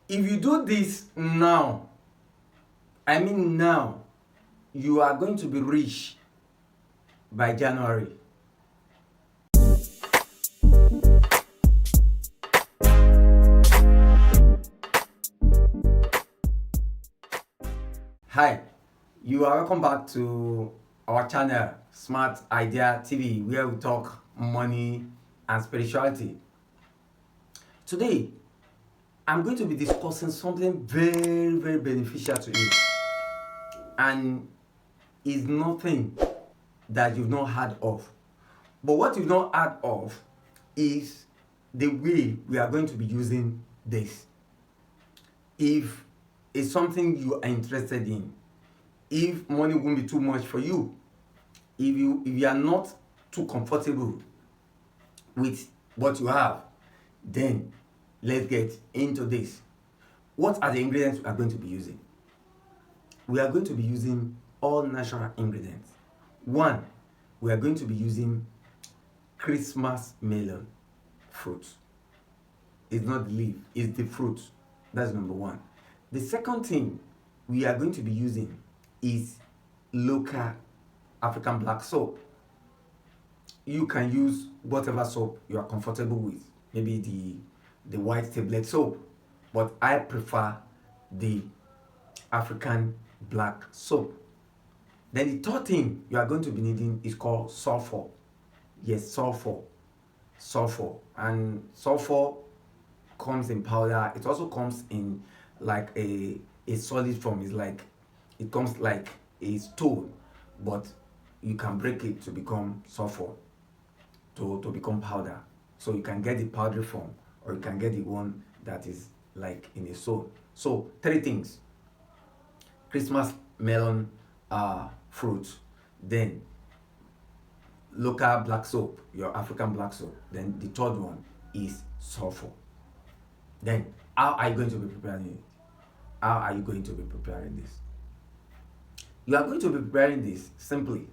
If you do this now, I mean now, you are going to be rich by January. Hi, you are welcome back to our channel Smart Idea TV, where we talk money and spirituality. Today, I'm going to be discussing something very beneficial to you, and is nothing that you've not heard of. But what you've not heard of is the way we are going to be using this. If it's something you are interested in, if money won't be too much for you, if you are not too comfortable with what you have, then let's get into this. What are the ingredients we are going to be using? We are going to be using all natural ingredients. One, we are going to be using Christmas melon fruit. It's not the leaf, it's the fruit. That's number one. The second thing we are going to be using is local African black soap. You can use whatever soap you are comfortable with, maybe the white tablet soap, but I prefer the African black soap. Then the third thing you are going to be needing is called sulphur. Yes, sulphur. And sulphur comes in powder. It also comes in like a solid form. It comes like a stone, but you can break it to become sulphur, to become powder. So you can get the powdery form, or you can get the one that is like in a soul. So three things: Christmas melon fruit, then local black soap, your African black soap, then the third one is sulphur. Then how are you going to be preparing it? How are you going to be preparing this? You are going to be preparing this simply.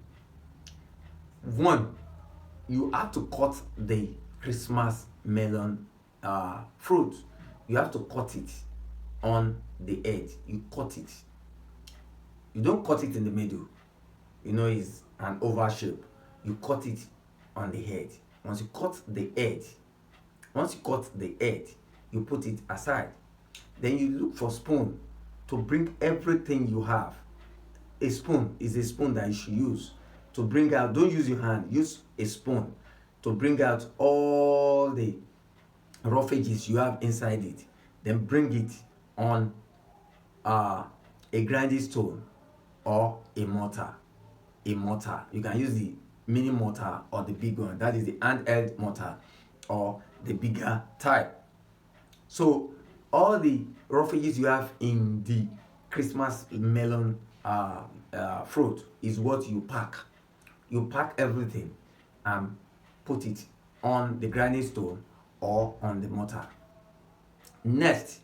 One, you have to cut the Christmas melon fruit. You have to cut it on the edge. You cut it. You don't cut it in the middle. It's an oval shape. You cut it on the head. Once you cut the edge, you put it aside. Then you look for spoon to bring everything you have. A spoon is a spoon that you should use to bring out. Don't use your hand. Use a spoon to bring out all the roughages you have inside it. Then bring it on a grinding stone or a mortar. You can use the mini mortar or the big one. That is the handheld mortar or the bigger type. So all the roughages you have in the Christmas melon fruit is what you pack. You pack everything and put it on the grinding stone or on the mortar. Next,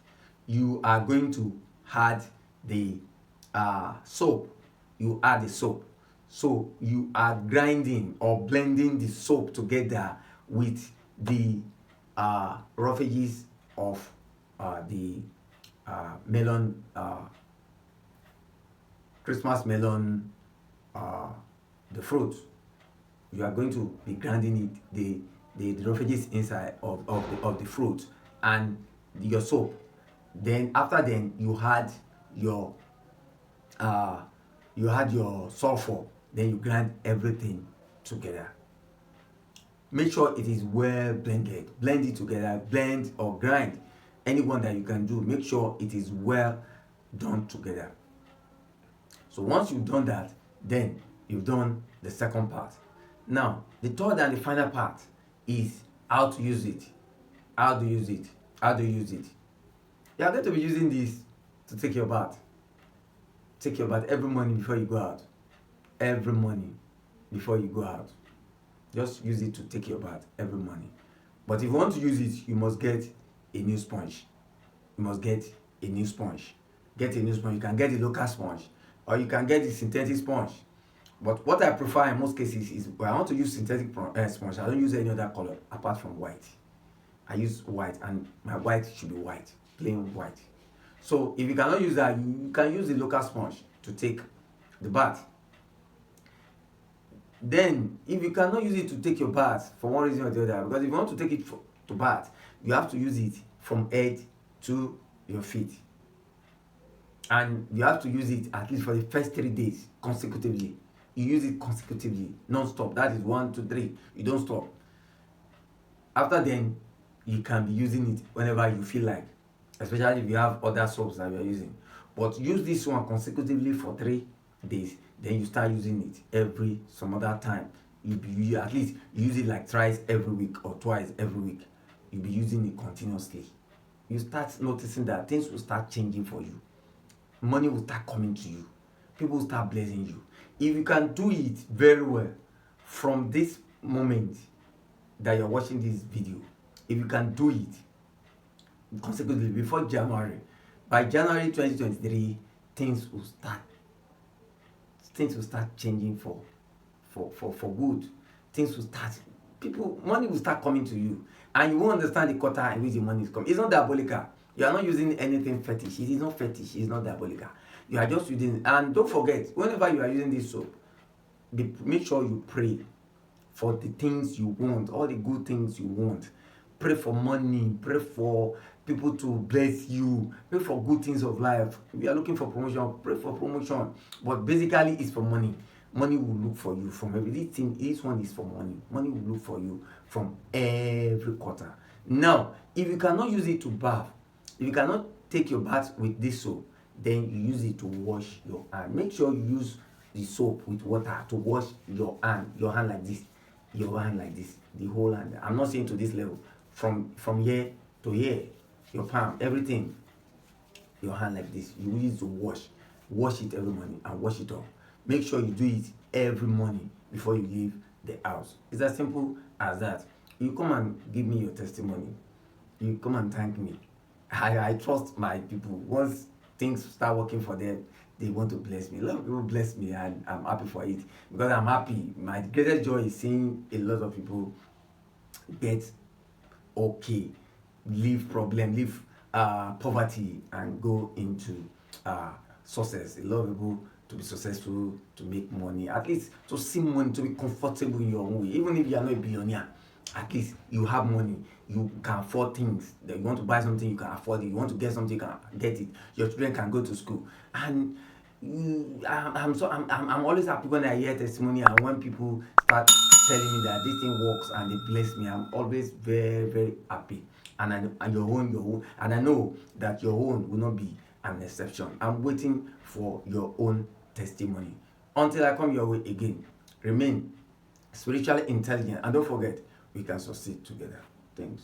you are going to add the soap. You add the soap. So you are grinding or blending the soap together with the roughages of the melon, Christmas melon, the fruit. You are going to be grinding it, the roughages inside of the fruit and your soap. Then after you had your sulphur. Then you grind everything together. Make sure it is well blended. Blend it together. Blend or grind, anyone that you can do. Make sure it is well done together. So once you've done that, then you've done the second part. Now, the third and the final part is how to use it. How do you use it? You are going to be using this to take your bath. Take your bath every morning before you go out. Every morning before you go out. Just use it to take your bath every morning. But if you want to use it, you must get a new sponge. Get a new sponge. You can get the local sponge, or you can get the synthetic sponge. But what I prefer in most cases is, when I want to use synthetic sponge, I don't use any other color apart from white. I use white, and my white should be white, plain white. So if you cannot use that, you can use the local sponge to take the bath. Then if you cannot use it to take your bath for one reason or the other, because if you want to take it to bath, you have to use it from head to your feet, and you have to use it at least for the first 3 days consecutively. You use it consecutively, non-stop. That is 1 2 3. You don't stop. After then, you can be using it whenever you feel like, especially if you have other soaps that you are using. But use this one consecutively for 3 days, then you start using it every some other time. You at least use it like thrice every week or twice every week. You'll be using it continuously. You start noticing that things will start changing for you. Money will start coming to you. People will start blessing you. If you can do it very well from this moment that you're watching this video, if you can do it consecutively before January, by January 2023, things will start changing for good. Things will start, money will start coming to you, and you won't understand the quarter in which the money is coming. It's not diabolical. You are not using anything fetish. It is not fetish. It is not diabolical. You are just using, and don't forget, whenever you are using this soap, make sure you pray for the things you want, all the good things you want. Pray for money, pray for people to bless you, pray for good things of life. If you are looking for promotion, pray for promotion. But basically, it's for money. Money will look for you from everything. This one is for money. Money will look for you from every quarter. Now, if you cannot use it to bath, if you cannot take your bath with this soap, then you use it to wash your hand. Make sure you use the soap with water to wash your hand like this, the whole hand. I'm not saying to this level, from here to here, your palm, everything, your hand like this. You use to wash it every morning and wash it off. Make sure you do it every morning before you leave the house. It's as simple as that. You come and give me your testimony. You come and thank me. I trust my people. Once things start working for them, they want to bless me. A lot of people bless me, and I'm happy for it, because I'm happy. My greatest joy is seeing a lot of people get okay, leave poverty, and go into success. A lot of people to be successful, to make money, at least to see money, to be comfortable in your own way. Even if you are not a billionaire, at least you have money. You can afford things. That you want to buy something, you can afford it. You want to get something, you can get it. Your children can go to school. And I'm always happy when I hear testimony, and when people start telling me that this thing works and they bless me. I'm always very, very happy. And your own, and I know that your own will not be an exception. I'm waiting for your own testimony. Until I come your way again, remain spiritually intelligent, and don't forget, we can succeed together. Thanks.